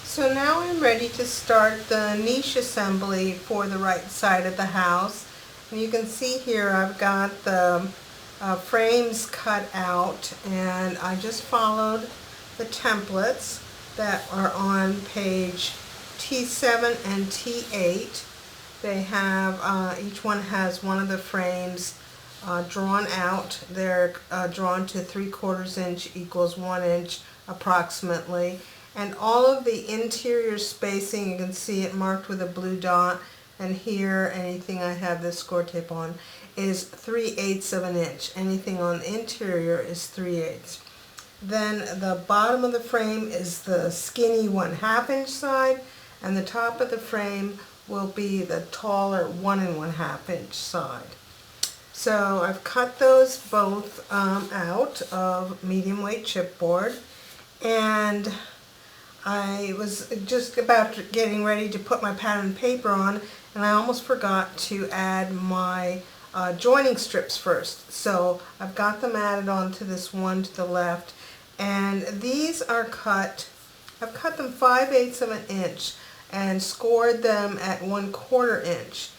So now I'm ready to start the niche assembly for the right side of the house. And you can see here I've got the frames cut out, and I just followed the templates that are on page T7 and T8. They have, each one has one of the frames drawn out. They're drawn to 3/4 inch equals 1 inch approximately. And all of the interior spacing, you can see it marked with a blue dot, and here anything I have this score tape on is 3/8 of an inch. Anything on the interior is 3/8. Then the bottom of the frame is the skinny 1/2 inch side, and the top of the frame will be the taller 1 1/2 inch side. So I've cut those both out of medium weight chipboard, and I was just about getting ready to put my pattern paper on, and I almost forgot to add my joining strips first. So I've got them added onto this one to the left, and these are cut, I've cut them 5/8 of an inch and scored them at 1/4 inch.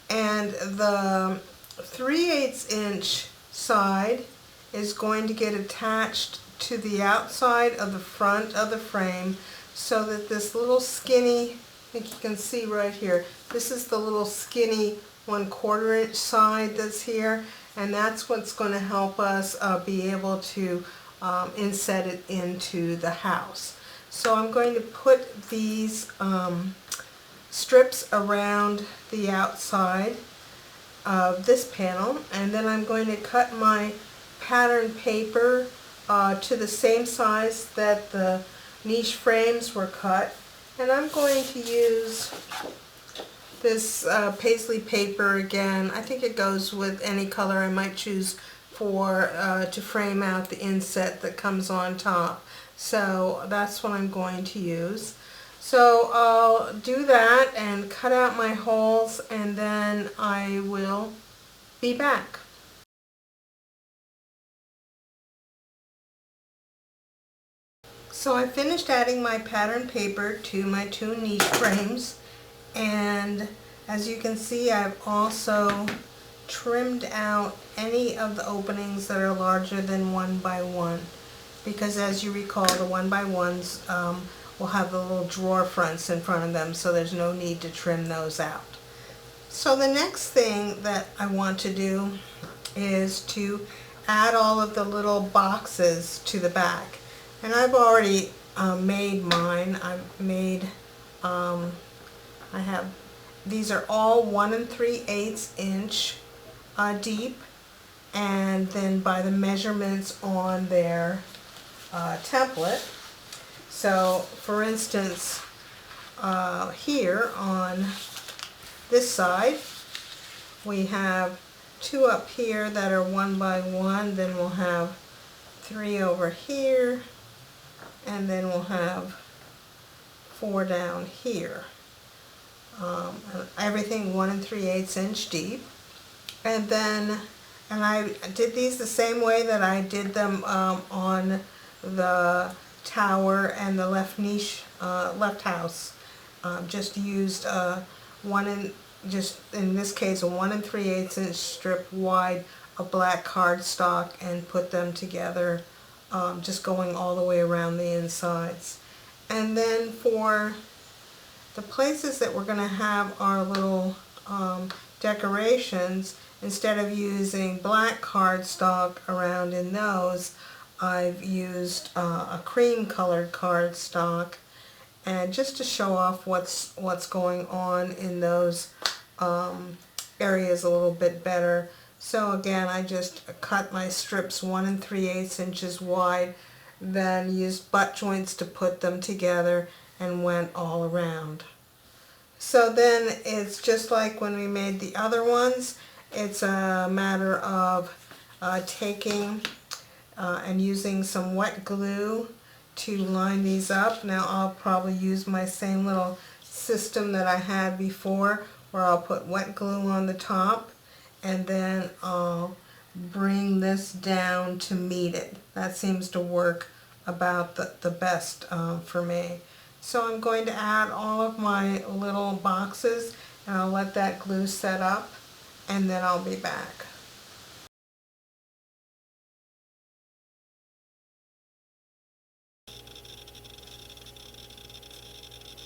And the 3/8 inch side is going to get attached to the outside of the front of the frame, so that this little skinny, I think you can see right here, this is the little skinny 1/4 inch side that's here, and that's what's going to help us be able to inset it into the house. So I'm going to put these strips around the outside of this panel, and then I'm going to cut my pattern paper to the same size that the niche frames were cut, and I'm going to use this paisley paper again. I think it goes with any color I might choose for to frame out the inset that comes on top. So that's what I'm going to use. So I'll do that and cut out my holes, and then I will be back. So I finished adding my pattern paper to my two niche frames, and as you can see I've also trimmed out any of the openings that are larger than 1 by 1, because as you recall, the 1 by 1s will have the little drawer fronts in front of them, so there's no need to trim those out. So the next thing that I want to do is to add all of the little boxes to the back. And I've already made mine. These are all 1 3/8 inch deep, and then by the measurements on their template. So for instance, here on this side, we have 2 up here that are 1 by 1, then we'll have 3 over here, and then we'll have 4 down here. Everything 1 3/8 inch deep. And I did these the same way that I did them on the tower and the left niche, left house. Just used in this case a 1 3/8 inch strip wide of black cardstock and put them together, just going all the way around the insides. And then for the places that we're going to have our little decorations, instead of using black cardstock around in those, I've used a cream colored cardstock, and just to show off what's going on in those areas a little bit better. So again, I just cut my strips 1 3/8 inches wide, then used butt joints to put them together, and went all around. So then it's just like when we made the other ones. It's a matter of taking and using some wet glue to line these up. Now I'll probably use my same little system that I had before, where I'll put wet glue on the top, and then I'll bring this down to meet it. That seems to work about the best for me. So I'm going to add all of my little boxes, and I'll let that glue set up, and then I'll be back.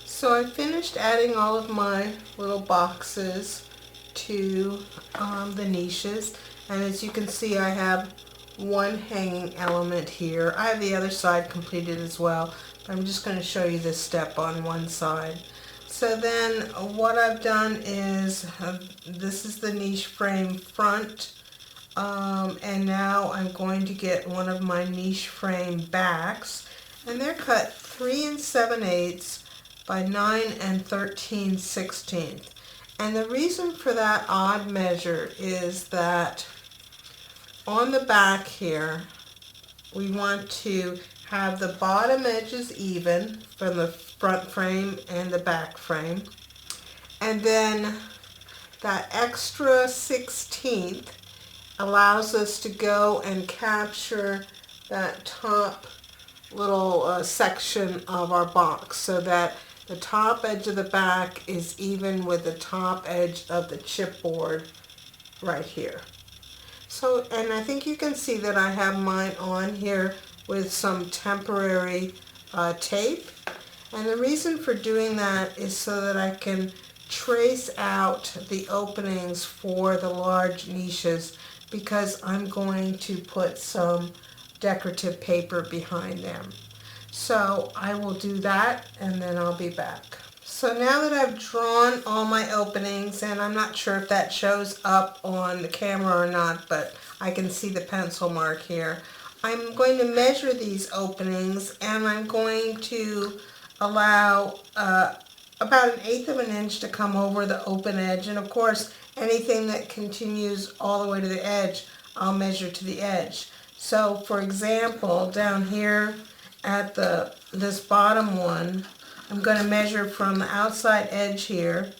So I finished adding all of my little boxes to the niches, and as you can see, I have one hanging element here. I have the other side completed as well, but I'm just going to show you this step on one side. So then what I've done is, this is the niche frame front, and now I'm going to get one of my niche frame backs, and they're cut 3 7/8 by 9 13/16. And the reason for that odd measure is that on the back here, we want to have the bottom edges even from the front frame and the back frame. And then that extra 16th allows us to go and capture that top little section of our box, so that the top edge of the back is even with the top edge of the chipboard right here. So, and I think you can see that I have mine on here with some temporary tape. And the reason for doing that is so that I can trace out the openings for the large niches, because I'm going to put some decorative paper behind them. So I will do that, and then I'll be back. So now that I've drawn all my openings, and I'm not sure if that shows up on the camera or not, but I can see the pencil mark here. I'm going to measure these openings, and I'm going to allow about 1/8 of an inch to come over the open edge. And of course, anything that continues all the way to the edge, I'll measure to the edge. So for example, down here at this bottom one, I'm going to measure from the outside edge here,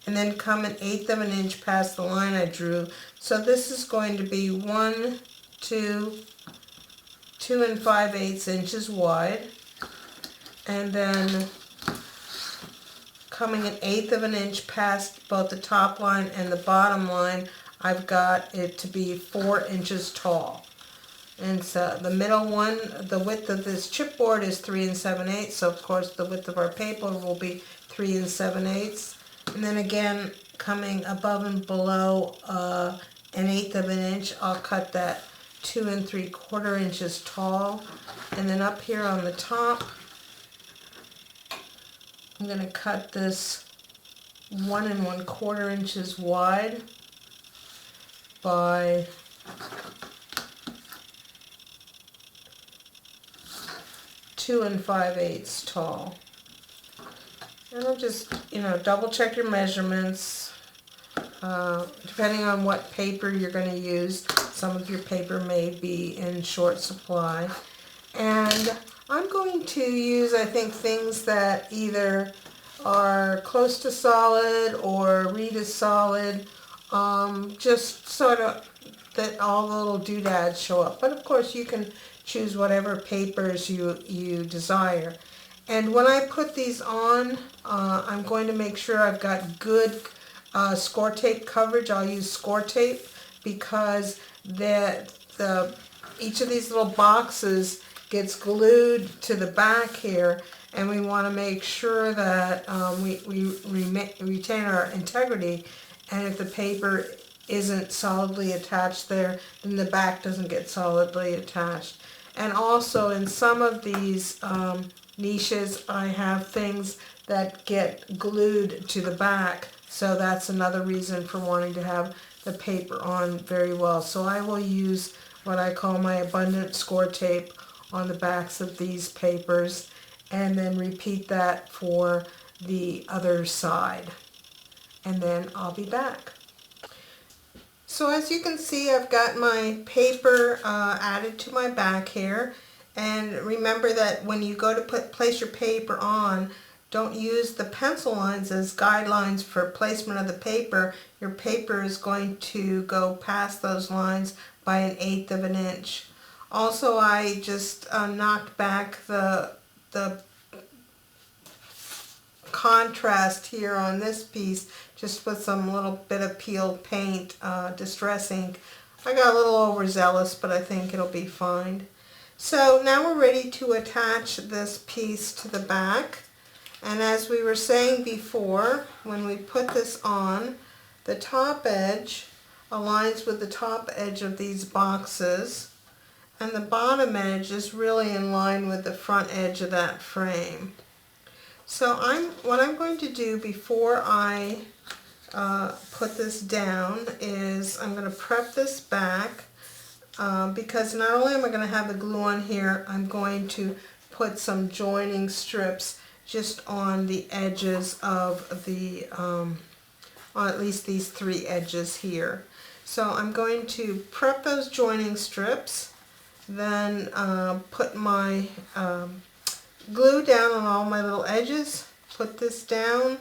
and then come 1/8 of an inch past the line I drew. So this is going to be 1, 2, 2 5/8 inches wide, and then coming 1/8 of an inch past both the top line and the bottom line, I've got it to be 4 inches tall. And so the middle one, the width of this chipboard is 3 7/8, so of course the width of our paper will be 3 7/8. And then again, coming above and below 1/8 of an inch, I'll cut that 2 3/4 inches tall. And then up here on the top, I'm going to cut this 1 1/4 inches wide by 2 5/8 tall. And I'll just, double check your measurements. Depending on what paper you're going to use, some of your paper may be in short supply. And I'm going to use, I think, things that either are close to solid or read as solid, just sort of that all the little doodads show up. But of course you can choose whatever papers you desire. And when I put these on, I'm going to make sure I've got good score tape coverage. I'll use score tape because each of these little boxes gets glued to the back here, and we want to make sure that we retain our integrity, and if the paper isn't solidly attached there, then the back doesn't get solidly attached. And also in some of these niches, I have things that get glued to the back, so that's another reason for wanting to have the paper on very well. So I will use what I call my abundant score tape on the backs of these papers, and then repeat that for the other side. And then I'll be back. So as you can see, I've got my paper added to my back here. And remember that when you go to place your paper on, don't use the pencil lines as guidelines for placement of the paper. Your paper is going to go past those lines by 1/8 of an inch. Also, I just knocked back the contrast here on this piece, just with some little bit of peeled paint, Distress ink. I got a little overzealous, but I think it'll be fine. So now we're ready to attach this piece to the back. And as we were saying before, when we put this on, the top edge aligns with the top edge of these boxes, and the bottom edge is really in line with the front edge of that frame. So what I'm going to do before I put this down is I'm going to prep this back because not only am I going to have the glue on here, I'm going to put some joining strips just on the edges of the, on at least these 3 edges here. So I'm going to prep those joining strips, then put my glue down on all my little edges, put this down,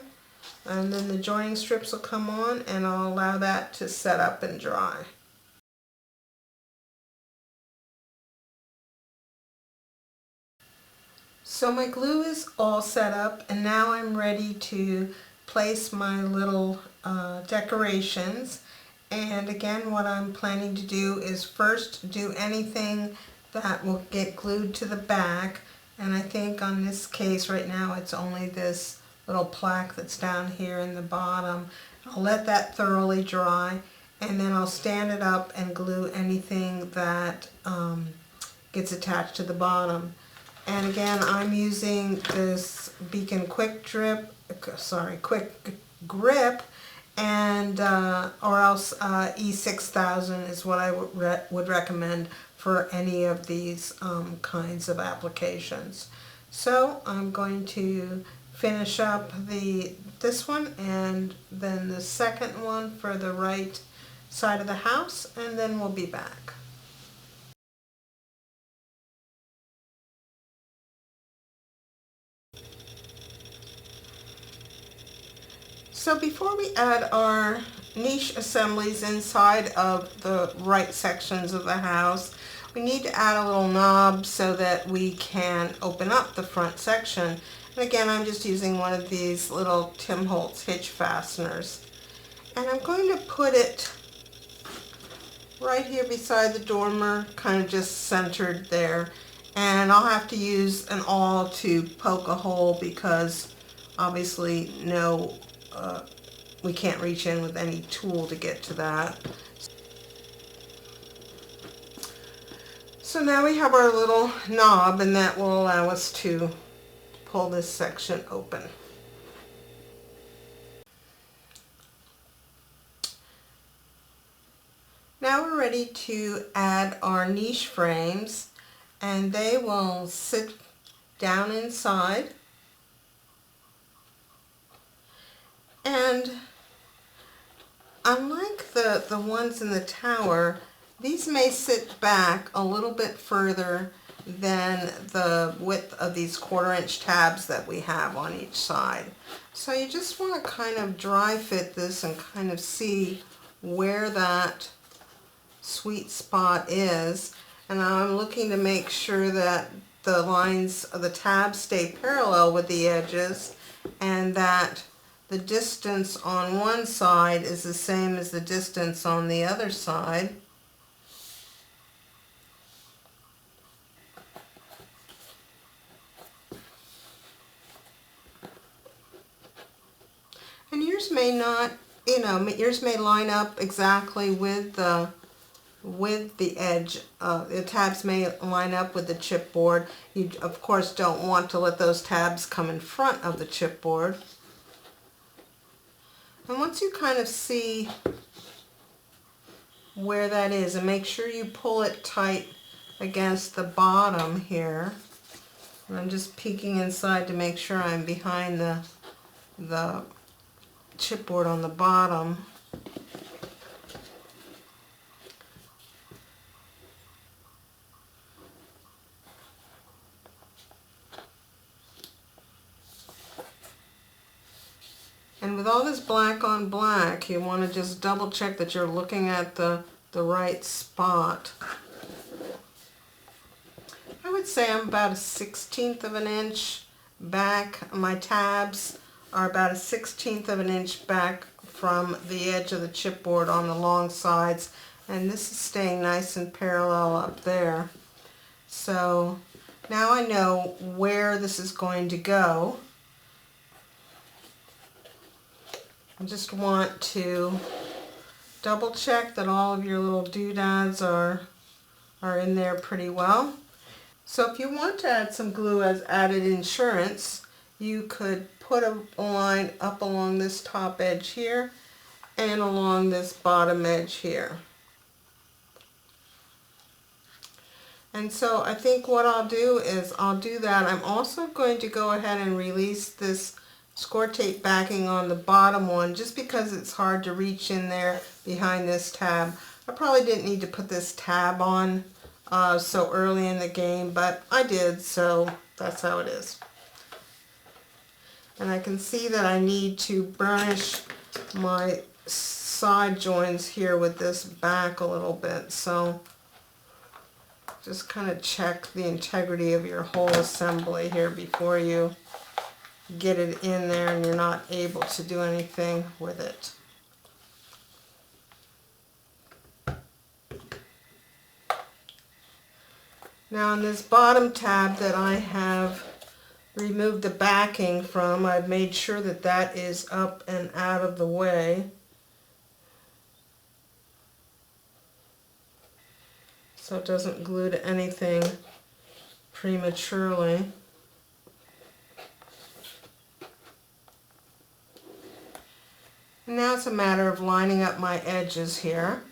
and then the joining strips will come on, and I'll allow that to set up and dry. So my glue is all set up, and now I'm ready to place my little decorations. And again, what I'm planning to do is first do anything that will get glued to the back. And I think on this case right now it's only this little plaque that's down here in the bottom. I'll let that thoroughly dry, and then I'll stand it up and glue anything that gets attached to the bottom. And again, I'm using this Beacon Quick Grip, and or else E6000 is what I would recommend for any of these kinds of applications. So I'm going to finish up this one and then the second one for the right side of the house, and then we'll be back. So before we add our niche assemblies inside of the right sections of the house, we need to add a little knob so that we can open up the front section. And again, I'm just using one of these little Tim Holtz hitch fasteners. And I'm going to put it right here beside the dormer, kind of just centered there. And I'll have to use an awl to poke a hole because obviously we can't reach in with any tool to get to that. So now we have our little knob, and that will allow us to pull this section open. Now we're ready to add our niche frames, and they will sit down inside. And unlike the ones in the tower, these may sit back a little bit further than the width of these 1/4-inch tabs that we have on each side. So you just want to kind of dry fit this and kind of see where that sweet spot is. And I'm looking to make sure that the lines of the tabs stay parallel with the edges, and that the distance on one side is the same as the distance on the other side. And yours may not, yours may line up exactly with the edge. The tabs may line up with the chipboard. You, of course, don't want to let those tabs come in front of the chipboard. And once you kind of see where that is, and make sure you pull it tight against the bottom here. And I'm just peeking inside to make sure I'm behind the chipboard on the bottom. And with all this black on black, you want to just double check that you're looking at the right spot. I would say I'm about 1/16 of an inch back. My tabs are about 1/16 of an inch back from the edge of the chipboard on the long sides, and this is staying nice and parallel up there. So now I know where this is going to go. I just want to double check that all of your little doodads are in there pretty well. So if you want to add some glue as added insurance, you could put a line up along this top edge here and along this bottom edge here. And so I think what I'll do is I'll do that. I'm also going to go ahead and release this score tape backing on the bottom one just because it's hard to reach in there behind this tab. I probably didn't need to put this tab on so early in the game, but I did, so that's how it is. And I can see that I need to burnish my side joins here with this back a little bit, so just kind of check the integrity of your whole assembly here before you get it in there and you're not able to do anything with it. Now on this bottom tab that I have removed the backing from, I've made sure that that is up and out of the way. So it doesn't glue to anything prematurely. And now it's a matter of lining up my edges here.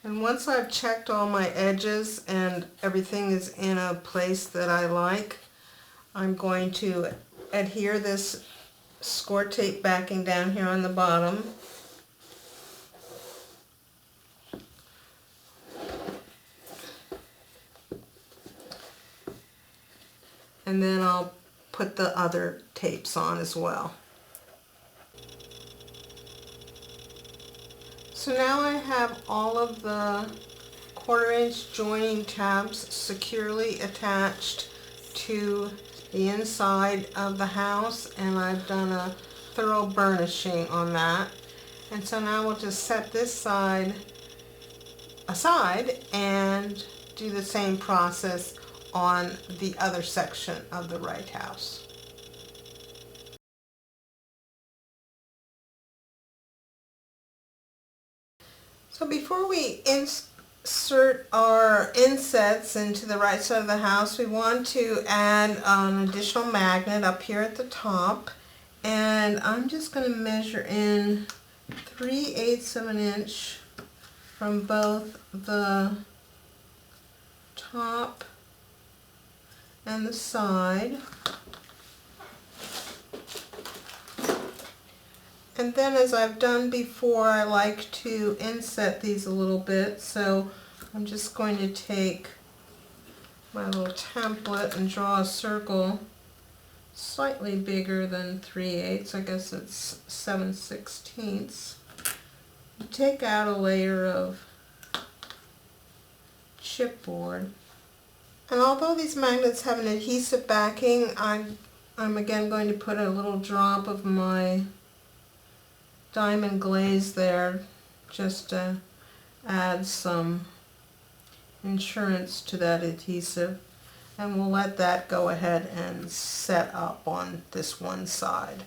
And once I've checked all my edges and everything is in a place that I like, I'm going to adhere this score tape backing down here on the bottom. And then I'll put the other tapes on as well. So now I have all of the 1/4 inch joining tabs securely attached to the inside of the house, and I've done a thorough burnishing on that. And so now we'll just set this side aside and do the same process on the other section of the right house. So before we insert our insets into the right side of the house, we want to add an additional magnet up here at the top. And I'm just going to measure in 3/8 of an inch from both the top and the side. And then, as I've done before, I like to inset these a little bit, so I'm just going to take my little template and draw a circle slightly bigger than 3/8. I guess it's 7/16. Take out a layer of chipboard. And although these magnets have an adhesive backing, I'm again going to put a little drop of my diamond glaze there just to add some insurance to that adhesive, and we'll let that go ahead and set up on this one side.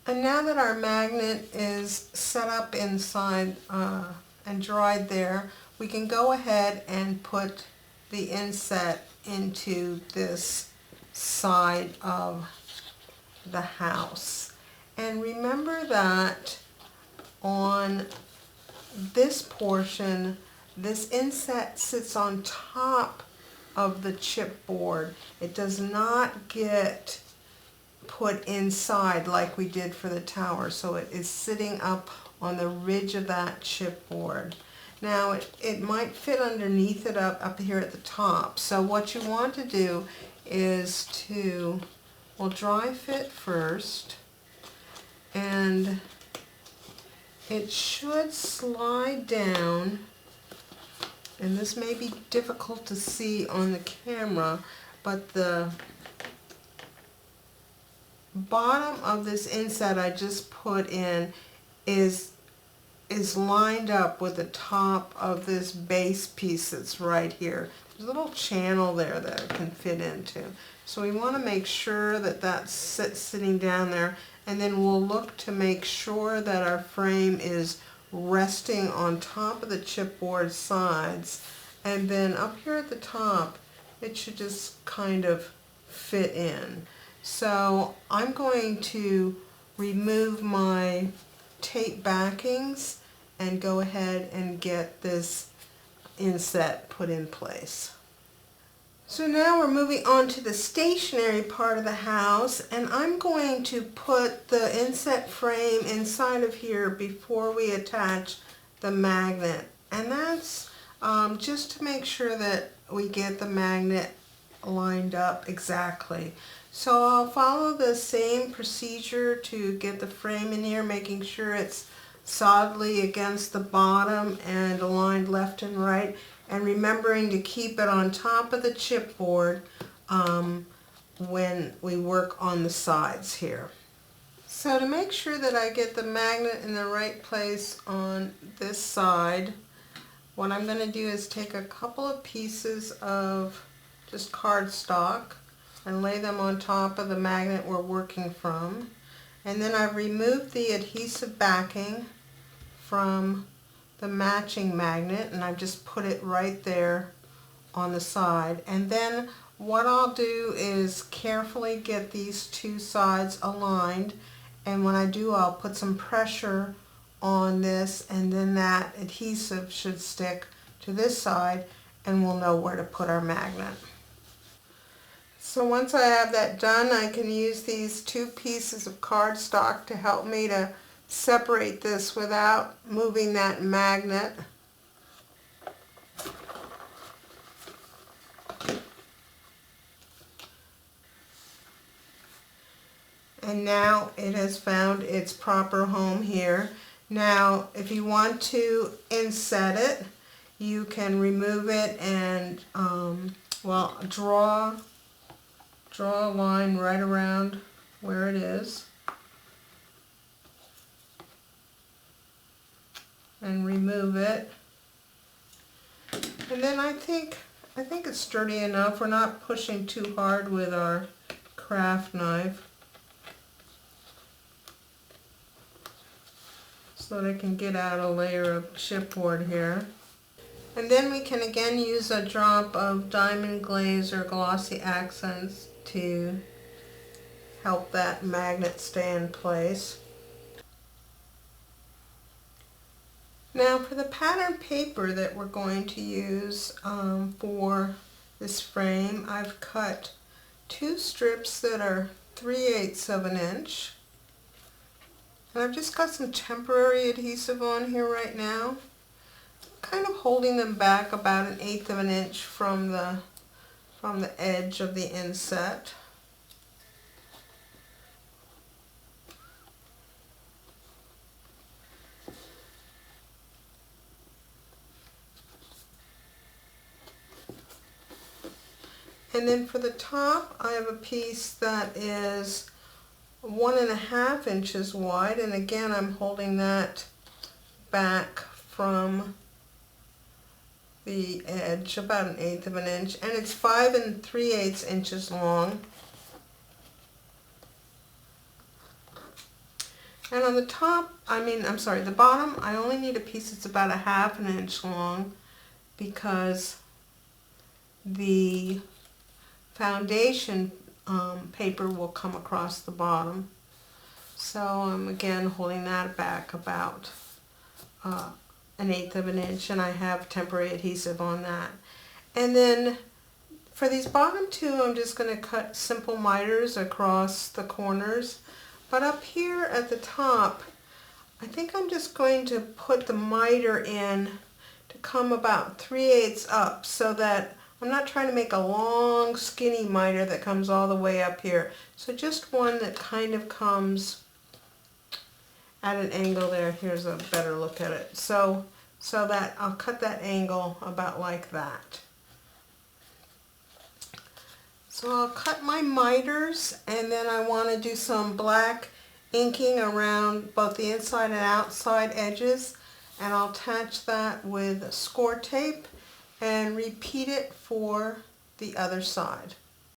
And now that our magnet is set up inside and dried there, we can go ahead and put the inset into this side of the house. And remember that on this portion, this inset sits on top of the chipboard. It does not get put inside like we did for the tower, so it is sitting up on the ridge of that chipboard. Now it might fit underneath it up here at the top. So what you want to do is to, well, dry fit first, and it should slide down, and this may be difficult to see on the camera, but the bottom of this inset I just put in is lined up with the top of this base piece that's right here. There's a little channel there that it can fit into. So we want to make sure that that's sitting down there, and then we'll look to make sure that our frame is resting on top of the chipboard sides, and then up here at the top it should just kind of fit in. So I'm going to remove my tape backings and go ahead and get this inset put in place. So now we're moving on to the stationary part of the house, and I'm going to put the inset frame inside of here before we attach the magnet, and that's just to make sure that we get the magnet lined up exactly. So I'll follow the same procedure to get the frame in here, making sure it's solidly against the bottom and aligned left and right, and remembering to keep it on top of the chipboard when we work on the sides here. So to make sure that I get the magnet in the right place on this side, what I'm going to do is take a couple of pieces of just cardstock and lay them on top of the magnet we're working from. And then I've removed the adhesive backing from the matching magnet, and I've just put it right there on the side. And then what I'll do is carefully get these two sides aligned, and when I do, I'll put some pressure on this, and then that adhesive should stick to this side, and we'll know where to put our magnet. So once I have that done, I can use these two pieces of cardstock to help me to separate this without moving that magnet. And now it has found its proper home here. Now, if you want to inset it, you can remove it and, well, draw a line right around where it is and remove it. And then I think it's sturdy enough. We're not pushing too hard with our craft knife, so that it can get out a layer of chipboard here. And then we can again use a drop of diamond glaze or glossy accents to help that magnet stay in place. Now for the pattern paper that we're going to use for this frame, I've cut two strips that are 3/8 of an inch. And I've just got some temporary adhesive on here right now, kind of holding them back about 1/8 of an inch from the edge of the inset. And then for the top, I have a piece that is 1.5 inches wide, and again I'm holding that back from the edge about 1/8 of an inch, and it's 5 3/8 inches long. And on the top, the bottom, I only need a piece that's about 1/2 inch long, because the foundation paper will come across the bottom. So I'm again holding that back about 1/8 of an inch, and I have temporary adhesive on that. And then for these bottom two, I'm just going to cut simple miters across the corners. But up here at the top, I think I'm just going to put the miter in to come about 3/8 up, so that I'm not trying to make a long skinny miter that comes all the way up here. So just one that kind of comes at an angle there. Here's a better look at it. So that I'll cut that angle about like that. So I'll cut my miters, and then I want to do some black inking around both the inside and outside edges, and I'll attach that with score tape and repeat it for the other side.